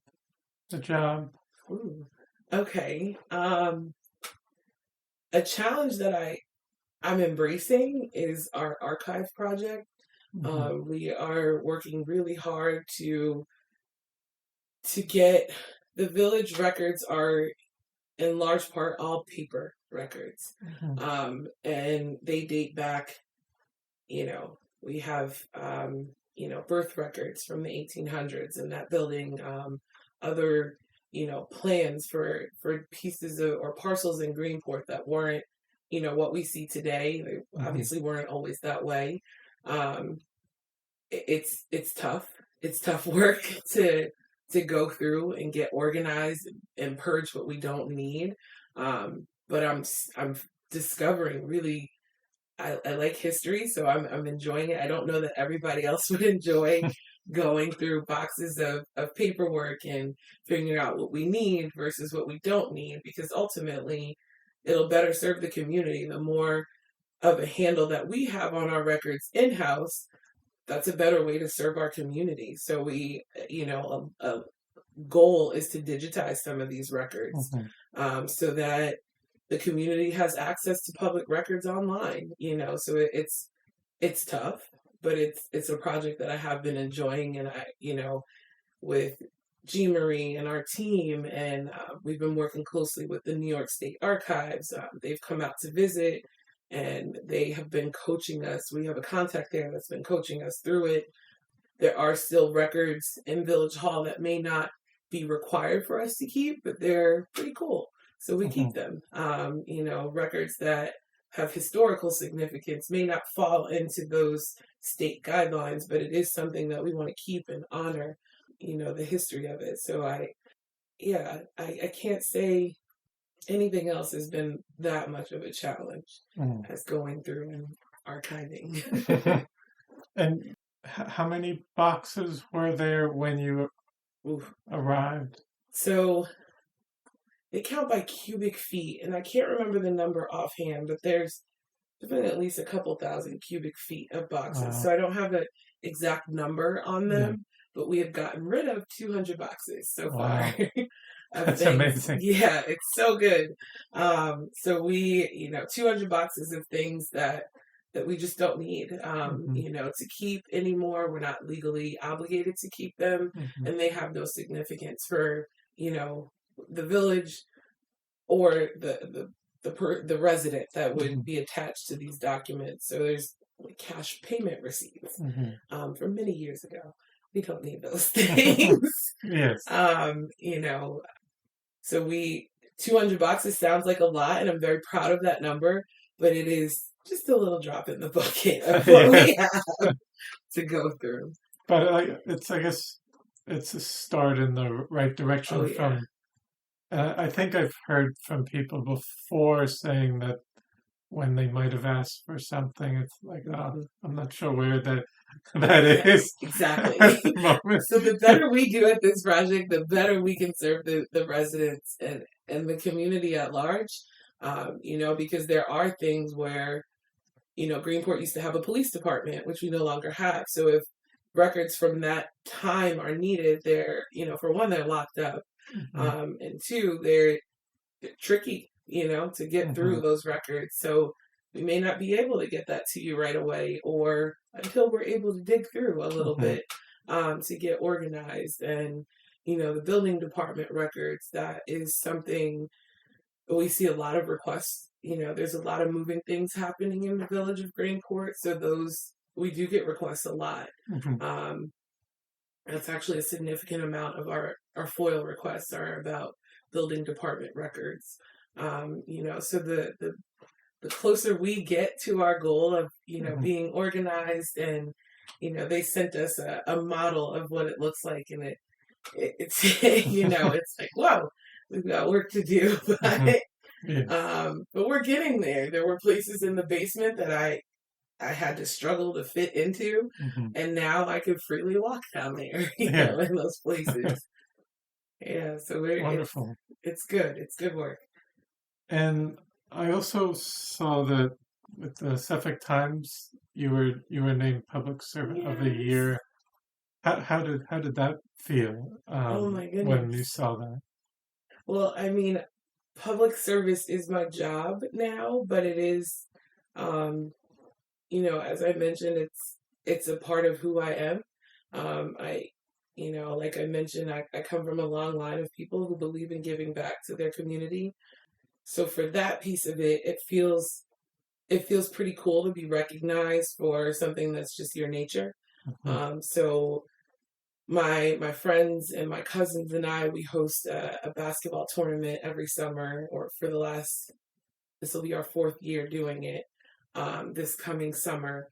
Speaker 1: the job?
Speaker 2: Ooh, okay. A challenge that I'm embracing is our archive project. We are working really hard to get the village records are in large part all paper records. And they date back, we have, birth records from the 1800s in that building, other, plans for pieces or parcels in Greenport that weren't, what we see today. They obviously weren't always that way. It's tough. It's tough work to go through and get organized and purge what we don't need. But I'm discovering really, I like history, so I'm enjoying it. I don't know that everybody else would enjoy going through boxes of paperwork and figuring out what we need versus what we don't need, because ultimately it'll better serve the community. The more of a handle that we have on our records in-house, that's a better way to serve our community. So we, a goal is to digitize some of these records, so that the community has access to public records online, so it's tough, but it's a project that I have been enjoying. And I, with Jean Marie and our team, and we've been working closely with the New York State Archives. They've come out to visit, and they have been coaching us. We have a contact there that's been coaching us through it. There are still records in Village Hall that may not be required for us to keep, but they're pretty cool. So we keep them. Records that have historical significance may not fall into those state guidelines, but it is something that we want to keep and honor, the history of it. So I can't say anything else has been that much of a challenge as going through and archiving.
Speaker 1: And how many boxes were there when you arrived?
Speaker 2: So they count by cubic feet, and I can't remember the number offhand, but there's been at least a couple thousand cubic feet of boxes. Wow. So I don't have an exact number on them, but we have gotten rid of 200 boxes so far.
Speaker 1: That's amazing.
Speaker 2: Yeah, it's so good. So we, 200 boxes of things that we just don't need, to keep anymore. We're not legally obligated to keep them, and they have no significance for, the village or the resident that would be attached to these documents. So there's cash payment receipts from many years ago. We don't need those things.
Speaker 1: Yes.
Speaker 2: So 200 boxes sounds like a lot, and I'm very proud of that number, but it is just a little drop in the bucket of what we have to go through.
Speaker 1: But I guess it's a start in the right direction. I think I've heard from people before saying that when they might have asked for something, it's like, I'm not sure where that is.
Speaker 2: Exactly. So the better we do at this project, the better we can serve the residents and the community at large. Because there are things where, Greenport used to have a police department, which we no longer have. So if records from that time are needed, they're, for one, they're locked up. And two, they're tricky. to get through those records. So we may not be able to get that to you right away, or until we're able to dig through a little bit to get organized. And, the building department records, that is something we see a lot of requests. There's a lot of moving things happening in the village of Greenport. So those, we do get requests a lot. That's actually a significant amount of our FOIL requests are about building department records. So the closer we get to our goal of, being organized, and, they sent us a model of what it looks like, and it's, it's like, whoa, we've got work to do, but we're getting there. There were places in the basement that I had to struggle to fit into, and now I could freely walk down there, in those places. So
Speaker 1: wonderful.
Speaker 2: It's good. It's good work.
Speaker 1: And I also saw that with the Suffolk Times, you were named Public Servant of the Year. How did that feel?
Speaker 2: Oh my goodness.
Speaker 1: When you saw that?
Speaker 2: Well, I mean, public service is my job now, but it is, as I mentioned, it's a part of who I am. Like I mentioned, I come from a long line of people who believe in giving back to their community. So for that piece of it, it feels pretty cool to be recognized for something that's just your nature. So my friends and my cousins and I, we host a basketball tournament every summer, or for this will be our 4th year doing it, this coming summer.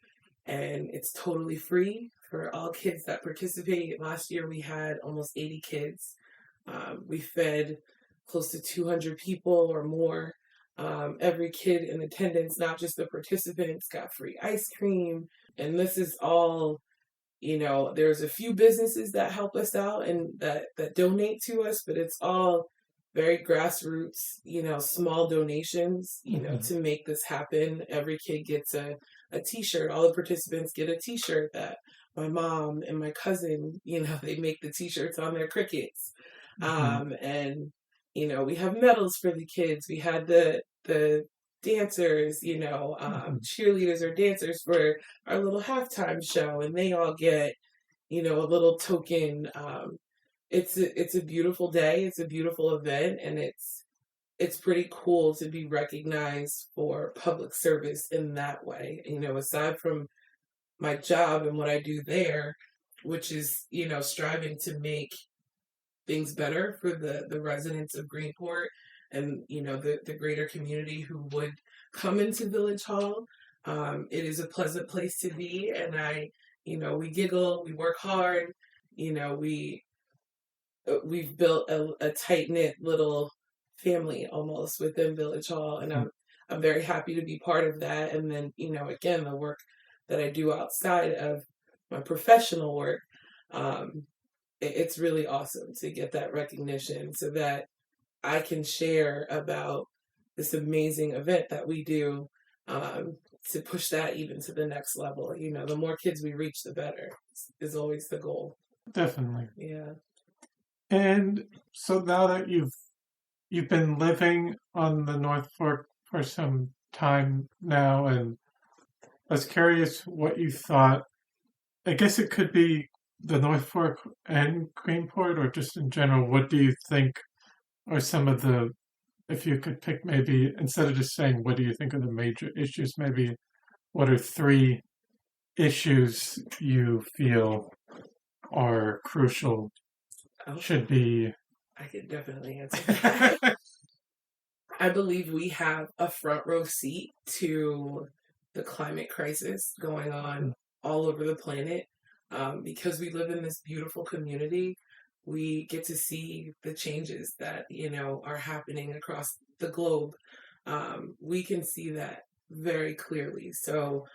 Speaker 2: And it's totally free for all kids that participate. Last year we had almost 80 kids. We fed close to 200 people or more. Every kid in attendance, not just the participants, got free ice cream. And this is all, there's a few businesses that help us out and that donate to us, but it's all very grassroots, small donations, to make this happen. Every kid gets a t-shirt. All the participants get a t-shirt that my mom and my cousin, they make the t-shirts on their crickets. And, we have medals for the kids. We had the dancers, cheerleaders or dancers for our little halftime show, and they all get, a little token. It's a beautiful day. It's a beautiful event, and it's pretty cool to be recognized for public service in that way. Aside from my job and what I do there, which is, striving to make things better for the residents of Greenport and, the greater community who would come into Village Hall. It is a pleasant place to be. And we giggle, we work hard, we've built a tight-knit little family almost within Village Hall. And I'm very happy to be part of that. And then, again, the work that I do outside of my professional work, it's really awesome to get that recognition so that I can share about this amazing event that we do, to push that even to the next level. The more kids we reach, the better is always the goal.
Speaker 1: Definitely.
Speaker 2: Yeah.
Speaker 1: And so now that you've been living on the North Fork for some time now, and I was curious what you thought. I guess it could be the North Fork and Greenport, or just in general, what do you think are some of the, if you could pick maybe, instead of just saying what do you think are the major issues, maybe what are 3 issues you feel are crucial, should be?
Speaker 2: I could definitely answer that. I believe we have a front row seat to the climate crisis going on all over the planet. Because we live in this beautiful community, we get to see the changes that, are happening across the globe. We can see that very clearly. So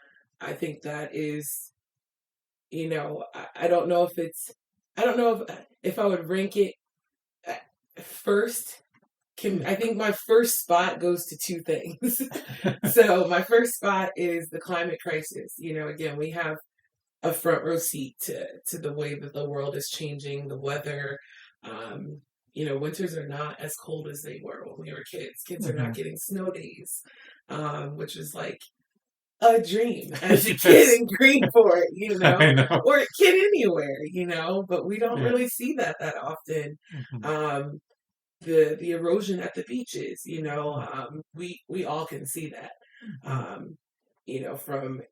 Speaker 2: I think that is, I don't know if I would rank it first. I think my first spot goes to 2 things. So my first spot is the climate crisis. Again, we have a front row seat to the way that the world is changing, the weather, winters are not as cold as they were when we were kids. Kids are not
Speaker 1: Mhm.
Speaker 2: getting snow days, which is like a dream as a kid
Speaker 1: Yes.
Speaker 2: in Greenport,
Speaker 1: I know.
Speaker 2: or a kid anywhere, but we don't
Speaker 1: Yeah.
Speaker 2: really see that often.
Speaker 1: Mhm.
Speaker 2: Um, the erosion at the beaches,
Speaker 1: Mhm.
Speaker 2: we all can see that.
Speaker 1: Mhm.
Speaker 2: Um, from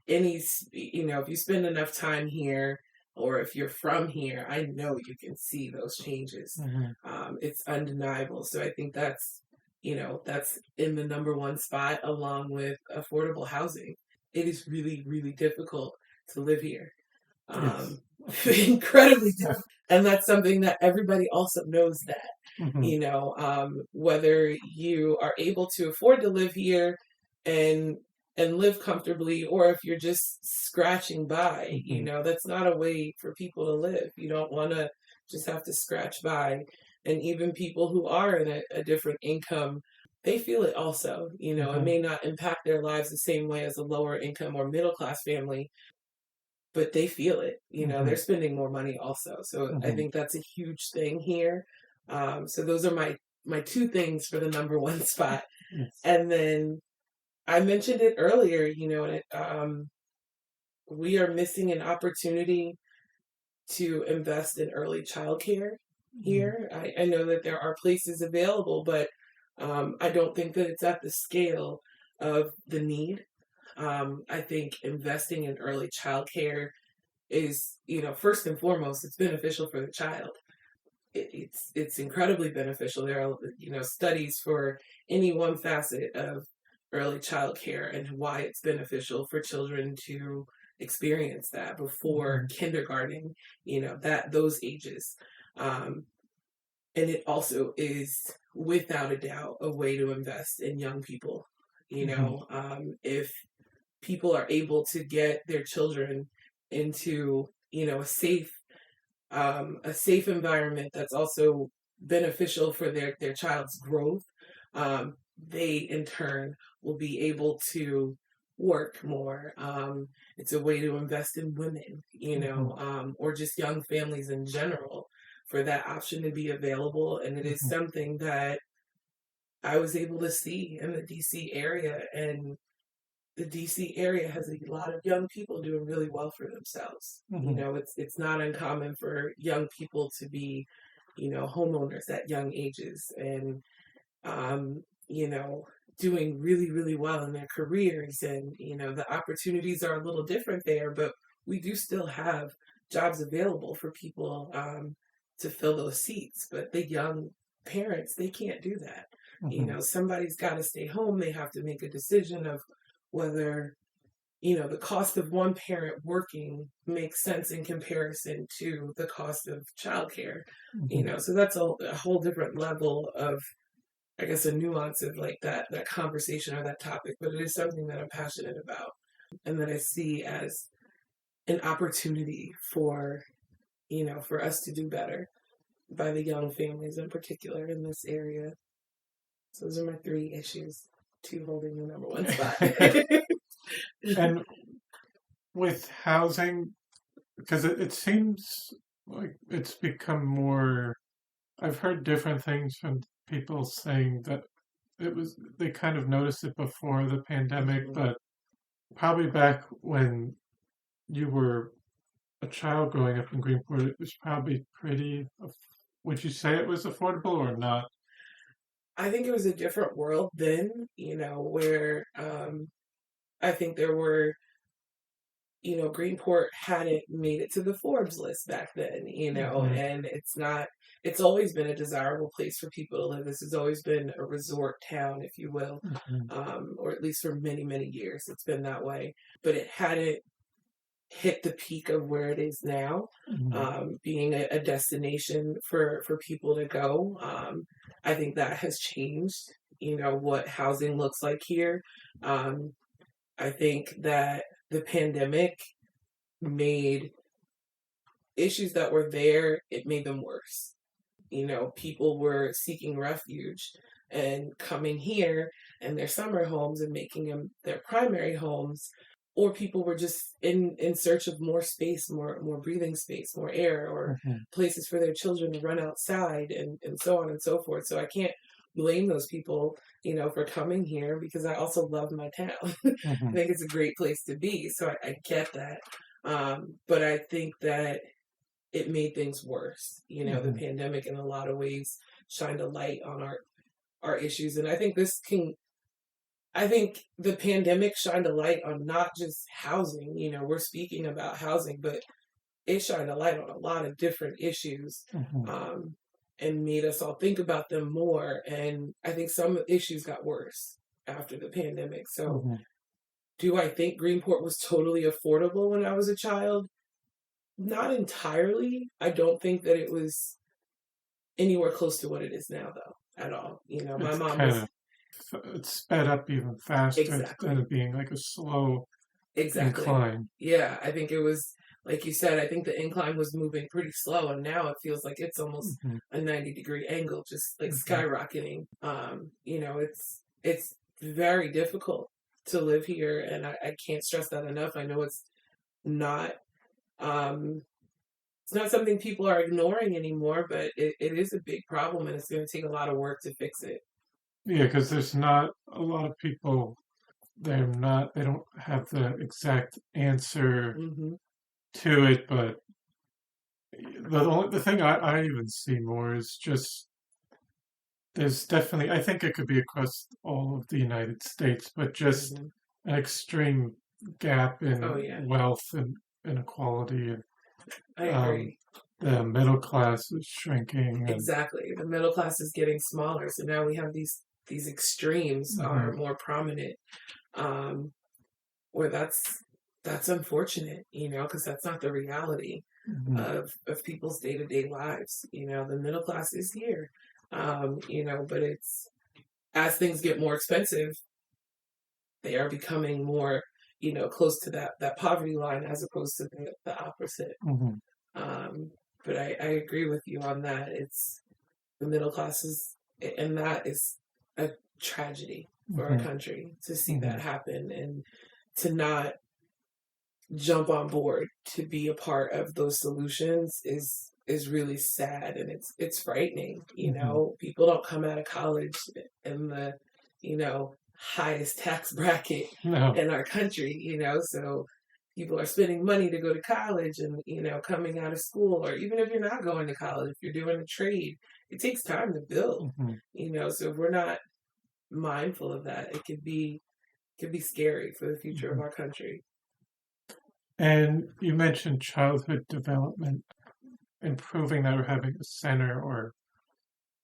Speaker 2: if you spend enough time here, or if you're from here, I know you can see those changes.
Speaker 1: Mhm.
Speaker 2: It's undeniable. So I think that's in the number one spot, along with affordable housing. It is really, really difficult to live here.
Speaker 1: Yes.
Speaker 2: Um, incredibly difficult. And that's something that everybody also knows that,
Speaker 1: Mhm.
Speaker 2: whether you are able to afford to live here and live comfortably, or if you're just scratching by,
Speaker 1: Mhm.
Speaker 2: that's not a way for people to live. You don't want to just have to scratch by. And even people who are in a different income, they feel it also. It
Speaker 1: Mhm.
Speaker 2: may not impact their lives the same way as a lower income or middle class family, but they feel it. They're
Speaker 1: Mhm.
Speaker 2: spending more money also. So I
Speaker 1: Mhm.
Speaker 2: think that's a huge thing here. So those are my two things for the number one spot.
Speaker 1: Yes.
Speaker 2: And then I mentioned it earlier, we are missing an opportunity to invest in early childcare
Speaker 1: Mhm.
Speaker 2: here. I know that there are places available, but I don't think that it's at the scale of the need. I think investing in early childcare is, first and foremost, it's beneficial for the child. It's incredibly beneficial. There are, studies for any one facet of early childcare and why it's beneficial for children to experience that before
Speaker 1: Mhm.
Speaker 2: kindergarten, that those ages. Um, and it also is, without a doubt, a way to invest in young people.
Speaker 1: Mhm.
Speaker 2: If people are able to get their children into, a safe environment that's also beneficial for their child's growth, they in turn will be able to work more. It's a way to invest in women,
Speaker 1: Mhm.
Speaker 2: or just young families in general, for that option to be available. And it is
Speaker 1: Mhm.
Speaker 2: something that I was able to see in the DC area. And the DC area has a lot of young people doing really well for themselves.
Speaker 1: Mhm.
Speaker 2: It's not uncommon for young people to be, homeowners at young ages, and um, you know, doing really, really well in their careers. And the opportunities are a little different there, but we do still have jobs available for people to fill those seats. But the young parents, they can't do that.
Speaker 1: Mhm.
Speaker 2: Somebody's got to stay home. They have to make a decision of whether the cost of one parent working makes sense in comparison to the cost of childcare.
Speaker 1: Mhm.
Speaker 2: So that's a whole different level of, I guess, a nuance of like that conversation or that topic. But it is something that I'm passionate about, and that I see as an opportunity for for us to do better by the young families in particular in this area. So those are my three issues, two holding the number one spot.
Speaker 1: And with housing, because it seems like it's become more. I've heard different things from people saying that they kind of noticed it before the pandemic,
Speaker 2: Mhm.
Speaker 1: but probably back when you were a child growing up in Greenport, it was probably pretty. Would you say it was affordable or not?
Speaker 2: I think it was a different world then, where I think there were, Greenport hadn't made it to the Forbes list back then,
Speaker 1: Hmm.
Speaker 2: and it's always been a desirable place for people to live. This has always been a resort town, if you will,
Speaker 1: Hmm.
Speaker 2: or at least for many, many years, it's been that way. But it hadn't hit the peak of where it is now,
Speaker 1: Hmm.
Speaker 2: being a destination for people to go. I think that has changed, what housing looks like here. Um, I think that the pandemic made issues that were there, it made them worse. People were seeking refuge and coming here in their summer homes and making them their primary homes. or people were just in search of more space, more breathing space, more air, or places for their children to run outside, and so on and so forth. So I can't blame those people, for coming here, because I also love my town. I think it's a great place to be. So I get that. But I think that it made things worse. The pandemic in a lot of ways shined a light on our issues. And I think the pandemic shined a light on not just housing. We're speaking about housing, but it shined a light on a lot of different issues, and made us all think about them more. And I think some issues got worse after the pandemic. So do I think Greenport was totally affordable when I was a child? Not entirely. I don't think that it was anywhere close to what it is now, though, at all. My mom was...
Speaker 1: It's sped up even faster instead of being like a slow incline.
Speaker 2: Yeah, I think it was, like you said, I think the incline was moving pretty slow, and now it feels like it's almost a 90-degree angle, just like skyrocketing. It's very difficult to live here, and I can't stress that enough. I know it's not something people are ignoring anymore, but it is a big problem, and it's going to take a lot of work to fix it.
Speaker 1: Yeah, because there's not a lot of people. They don't have the exact answer to it, but the thing I even see more is just there's definitely, I think it could be across all of the United States, but just an extreme gap in wealth and inequality.
Speaker 2: I agree.
Speaker 1: The middle class is shrinking.
Speaker 2: Exactly. The middle class is getting smaller. So now we have these extremes are more prominent, where that's unfortunate, because that's not the reality of people's day-to-day lives. The middle class is here, but it's, as things get more expensive, they are becoming more, close to that poverty line, as opposed to the opposite. But I agree with you on that. It's the middle class and that is a tragedy for our country, to see that happen, and to not jump on board to be a part of those solutions is really sad, and it's frightening. People don't come out of college in the highest tax bracket in our country, so people are spending money to go to college, and coming out of school, or even if you're not going to college, if you're doing a trade, it takes time to build. So if we're not mindful of that, it could be scary for the future of our country.
Speaker 1: And you mentioned childhood development, improving that, or having a center, or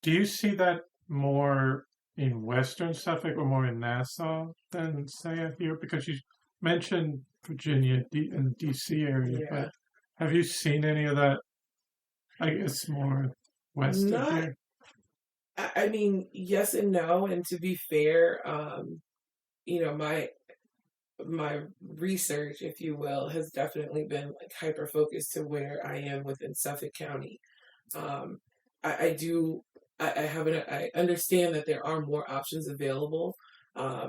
Speaker 1: do you see that more in Western Suffolk or more in Nassau than, say, here? Because you mentioned Virginia and DC area, but have you seen any of that, I guess, more west of here?
Speaker 2: I mean, yes and no. And to be fair, my research, if you will, has definitely been like hyper focused to where I am within Suffolk County. I understand that there are more options available. I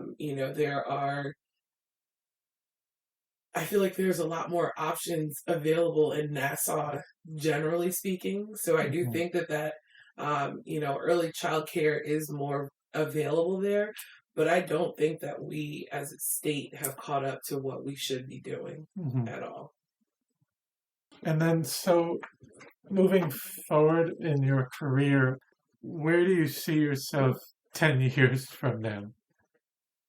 Speaker 2: feel like there's a lot more options available in Nassau, generally speaking. So I do think that early child care is more available there, but I don't think that we as a state have caught up to what we should be doing at all.
Speaker 1: And then, so moving forward in your career, where do you see yourself 10 years from now?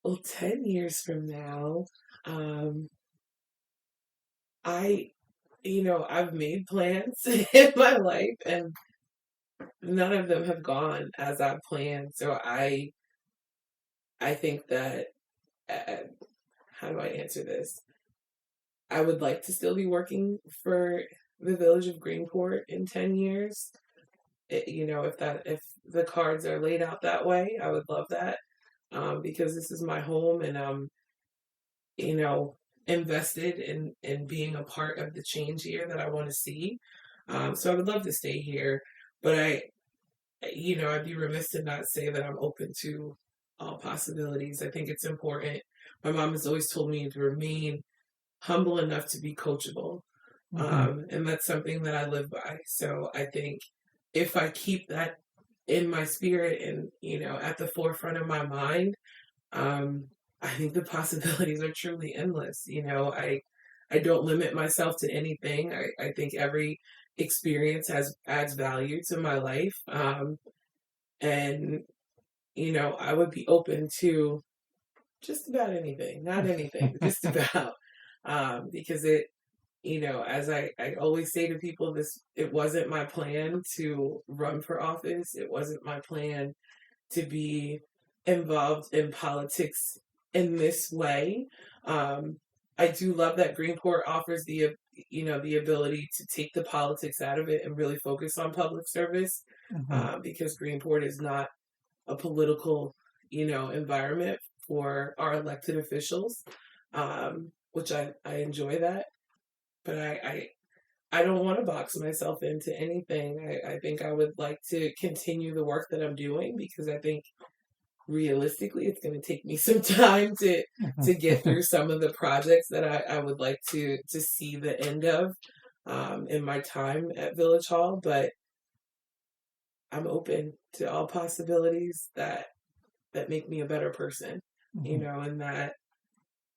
Speaker 2: Well, 10 years from now, I've made plans in my life, and none of them have gone as I planned. So I think that, how do I answer this? I would like to still be working for the Village of Greenport in 10 years. If the cards are laid out that way, I would love that, because this is my home, and I'm, invested in being a part of the change here that I want to see. So I would love to stay here, but I'd be remiss to not say that I'm open to all possibilities. I think it's important. My mom has always told me to remain humble enough to be coachable. And that's something that I live by. So I think if I keep that in my spirit and, at the forefront of my mind, I think the possibilities are truly endless. I don't limit myself to anything. I think every experience adds value to my life. And, I would be open to just about anything, not anything, just about, because as I always say to people, it wasn't my plan to run for office. It wasn't my plan to be involved in politics in this way. I do love that Greenport offers the ability to take the politics out of it and really focus on public service, because Greenport is not a political, environment for our elected officials, which I enjoy that. But I don't want to box myself into anything. I think I would like to continue the work that I'm doing, because I think realistically it's going to take me some time to get through some of the projects that I would like to see the end of in my time at Village Hall. But I'm open to all possibilities that make me a better person, and that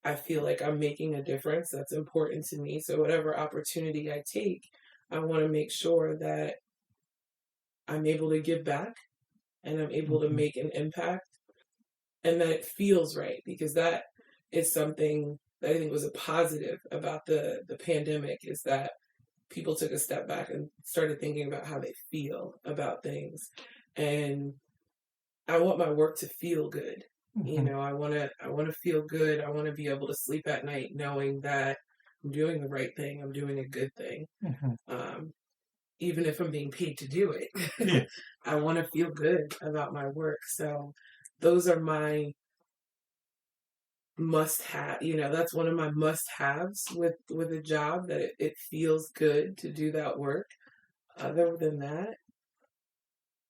Speaker 2: I feel like I'm making a difference. That's important to me. So whatever opportunity I take, I want to make sure that I'm able to give back and I'm able to make an impact, and that it feels right, because that is something that I think was a positive about the pandemic, is that people took a step back and started thinking about how they feel about things. And I want my work to feel good. I want to feel good. I want to be able to sleep at night knowing that I'm doing the right thing. I'm doing a good thing. Even if I'm being paid to do it.
Speaker 1: Yeah.
Speaker 2: I want to feel good about my work. So those are my must-have. That's one of my must-haves with a job, that it feels good to do that work. Other than that,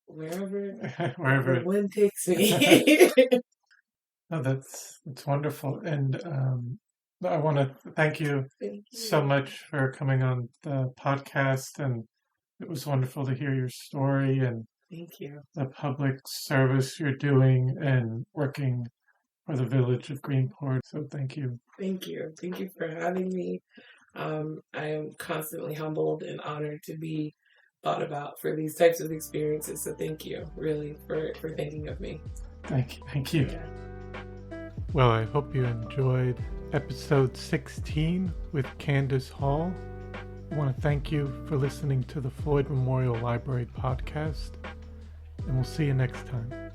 Speaker 2: wherever the wind takes me.
Speaker 1: Oh, that's wonderful. And I want to thank you so much for coming on the podcast. And it was wonderful to hear your story and
Speaker 2: thank you.
Speaker 1: The public service you're doing and working for the Village of Greenport. So thank you.
Speaker 2: Thank you. Thank you for having me. I am constantly humbled and honored to be thought about for these types of experiences. So thank you, really, for thinking of me.
Speaker 1: Thank you.
Speaker 2: Yeah.
Speaker 1: Well, I hope you enjoyed episode 16 with Candace Hall. I want to thank you for listening to the Floyd Memorial Library podcast, and we'll see you next time.